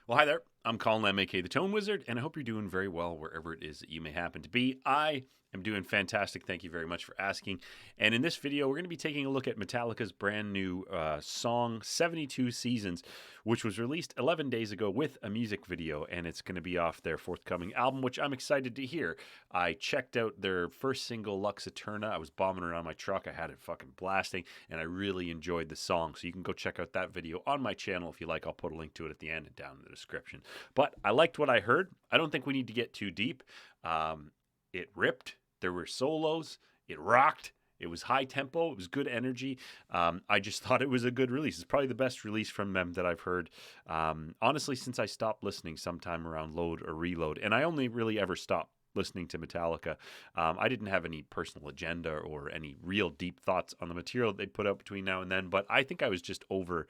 Well, hi there. I'm Colin, aka the Tone Wizard, and I hope you're doing very well wherever it is that you may happen to be. I am doing fantastic. Thank you very much for asking. And in this video, we're going to be taking a look at Metallica's brand new song, 72 Seasons, which was released 11 days ago with a music video, and it's going to be off their forthcoming album, which I'm excited to hear. I checked out their first single, Lux Eterna. I was bombing around my truck. I had it fucking blasting, and I really enjoyed the song. So you can go check out that video on my channel if you like. I'll put a link to it at the end and down in the description. But I liked what I heard. I don't think we need to get too deep. It ripped. There were solos. It rocked. It was high tempo. It was good energy. I just thought it was a good release. It's probably the best release from them that I've heard, honestly, since I stopped listening sometime around Load or Reload. And I only really ever stopped listening to Metallica. I didn't have any personal agenda or any real deep thoughts on the material they put out between now and then, but I think I was just overbaked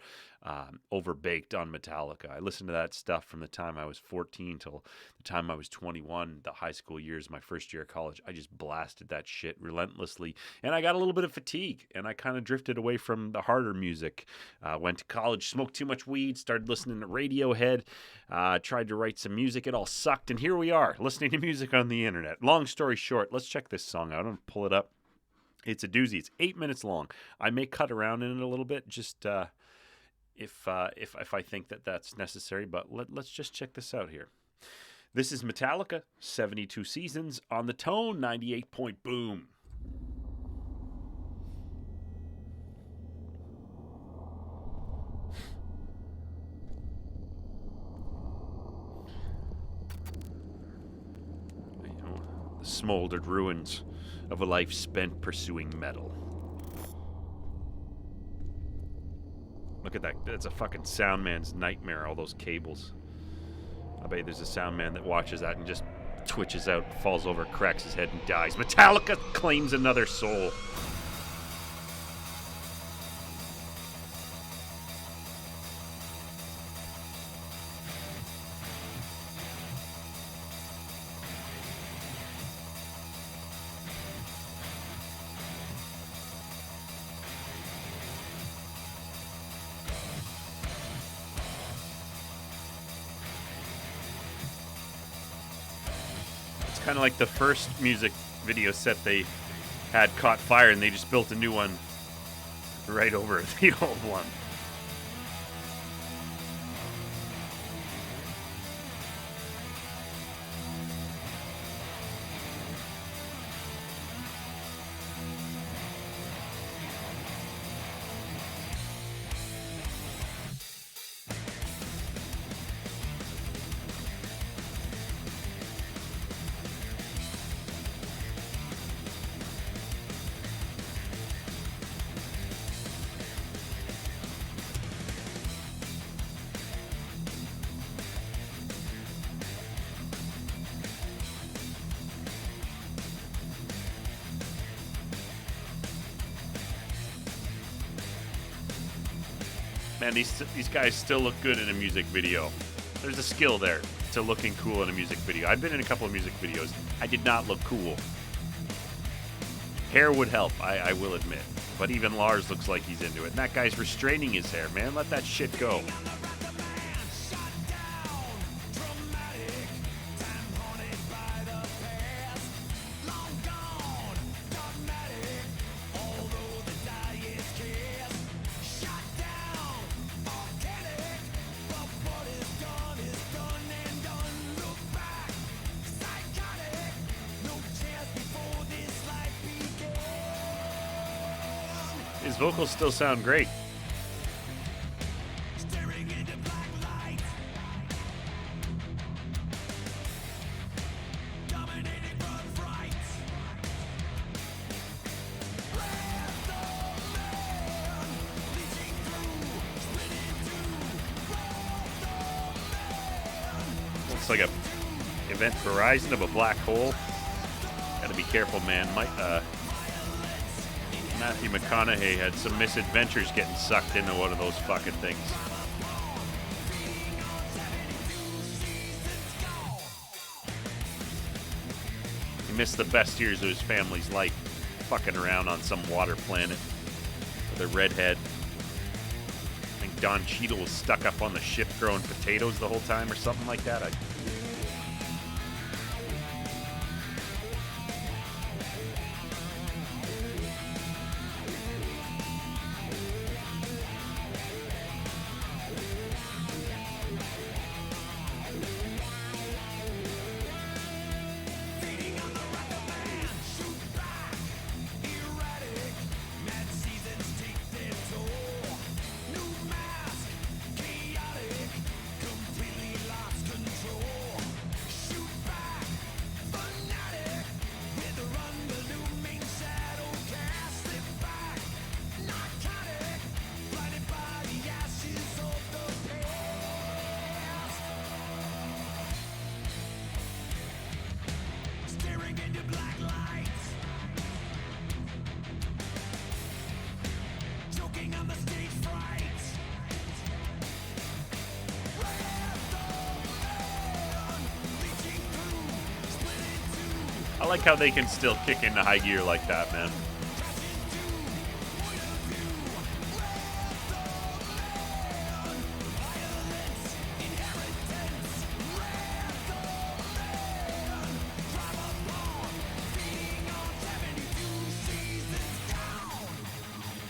on Metallica. I listened to that stuff from the time I was 14 till the time I was 21, the high school years, my first year of college. I just blasted that shit relentlessly, and I got a little bit of fatigue, and I kind of drifted away from the harder music. Went to college, smoked too much weed, started listening to Radiohead, tried to write some music. It all sucked, and here we are, listening to music on the internet. Long story short, let's check this song out. I'm going to pull it up. It's a doozy. It's 8 minutes long. I may cut around in it a little bit, just if I think that that's necessary, but let's just check this out here. This is Metallica, 72 Seasons, on the Tone, 98 point boom. The smoldered ruins of a life spent pursuing metal. Look at that. That's a fucking sound man's nightmare, all those cables. I bet there's a sound man that watches that and just twitches out, falls over, cracks his head, and dies. Metallica claims another soul. Kind of like the first music video set they had caught fire, and they just built a new one right over the old one. Man, these guys still look good in a music video. There's a skill there to looking cool in a music video. I've been in a couple of music videos. I did not look cool. Hair would help, I will admit. But even Lars looks like he's into it. And that guy's restraining his hair, man. Let that shit go. His vocals still sound great. Looks like a event horizon of a black hole. Gotta be careful, man. Matthew McConaughey had some misadventures getting sucked into one of those fucking things. He missed the best years of his family's life, fucking around on some water planet with a redhead. I think Don Cheadle was stuck up on the ship growing potatoes the whole time or something like that. I like how they can still kick into high gear like that, man.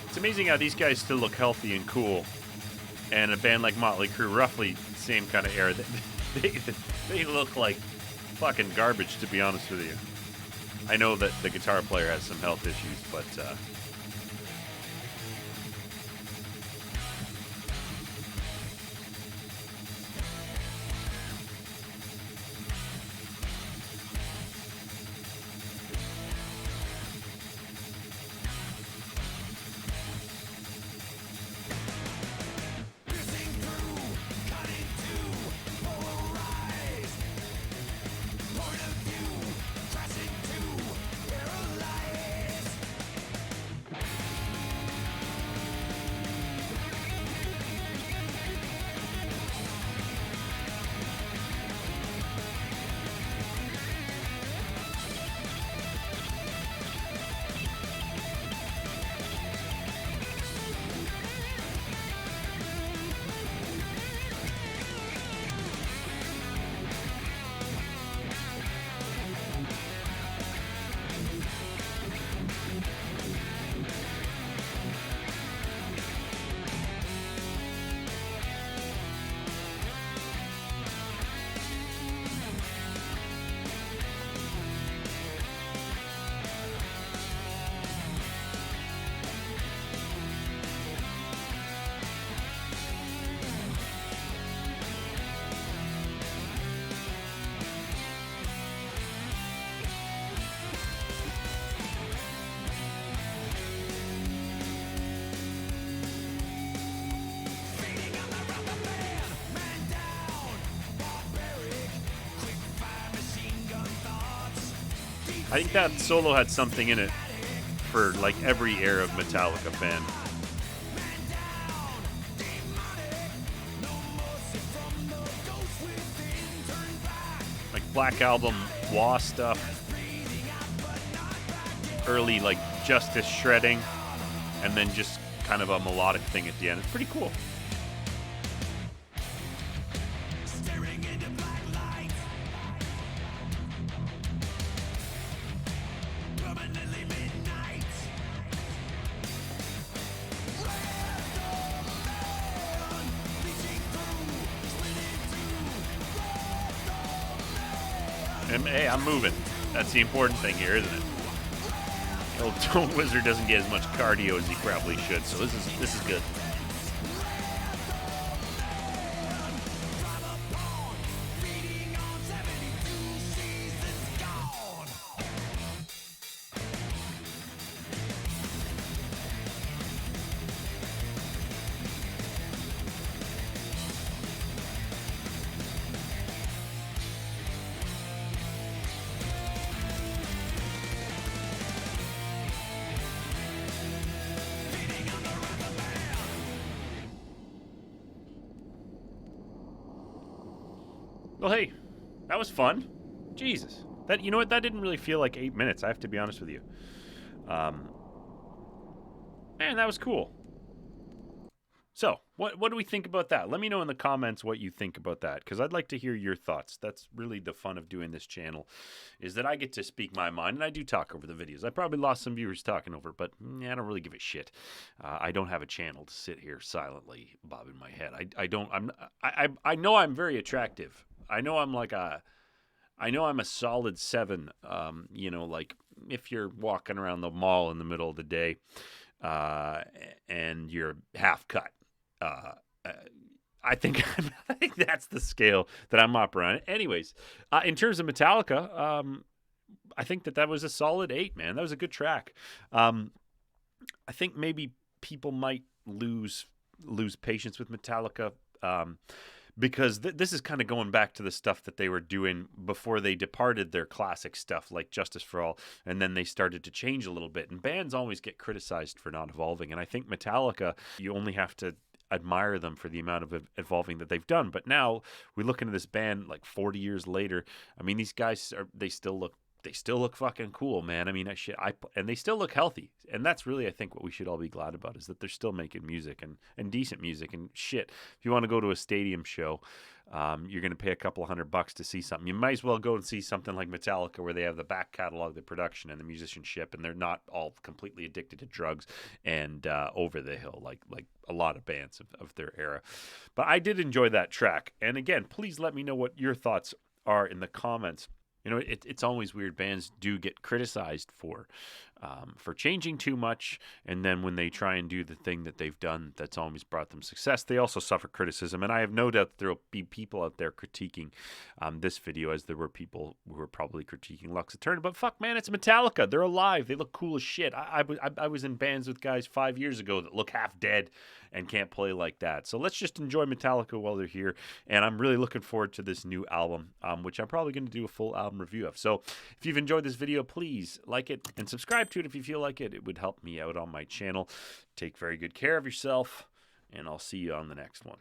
It's amazing how these guys still look healthy and cool. And a band like Motley Crue, roughly the same kind of era, they look like fucking garbage, to be honest with you. I know that the guitar player has some health issues, but I think that solo had something in it for like every era of Metallica fan. Like Black Album, Wah stuff, early like Justice shredding, and then just kind of a melodic thing at the end. It's pretty cool. And hey, I'm moving. That's the important thing here, isn't it? The old Tone Wizard doesn't get as much cardio as he probably should, so this is good. Well, hey, that was fun. Jesus. You know what? That didn't really feel like 8 minutes, I have to be honest with you. Man, that was cool. So, what do we think about that? Let me know in the comments what you think about that, because I'd like to hear your thoughts. That's really the fun of doing this channel, is that I get to speak my mind, and I do talk over the videos. I probably lost some viewers talking over, but I don't really give a shit. I don't have a channel to sit here silently bobbing my head. I don't. I know I'm very attractive. I know I'm like a. I know I'm a solid 7. You know, like if you're walking around the mall in the middle of the day, uh, and you're half cut. Uh, uh, I think I think that's the scale that I'm operating. Anyways, in terms of Metallica, I think that was a solid 8, man. That was a good track. I think maybe people might lose patience with Metallica. Because this is kind of going back to the stuff that they were doing before they departed their classic stuff like Justice for All, and then they started to change a little bit. And bands always get criticized for not evolving, and I think Metallica, you only have to admire them for the amount of evolving that they've done. But now we look into this band like 40 years later. I mean, these guys they still look fucking cool, man. I mean, and they still look healthy. And that's really, I think, what we should all be glad about, is that they're still making music and decent music and shit. If you want to go to a stadium show, you're going to pay a couple $100 to see something. You might as well go and see something like Metallica, where they have the back catalog, the production, and the musicianship, and they're not all completely addicted to drugs and over the hill like a lot of bands of their era. But I did enjoy that track. And again, please let me know what your thoughts are in the comments. You know, it's always weird. Bands do get criticized for changing too much, and then when they try and do the thing that they've done that's always brought them success, they also suffer criticism. And I have no doubt that there will be people out there critiquing this video, as there were people who were probably critiquing Lux Eterna. But fuck, man, it's Metallica. They're alive. They look cool as shit. I was in bands with guys 5 years ago that look half dead and can't play like that. So let's just enjoy Metallica while they're here. And I'm really looking forward to this new album, which I'm probably going to do a full album review of. So if you've enjoyed this video, please like it and subscribe to it if you feel like it. It would help me out on my channel. Take very good care of yourself, and I'll see you on the next one.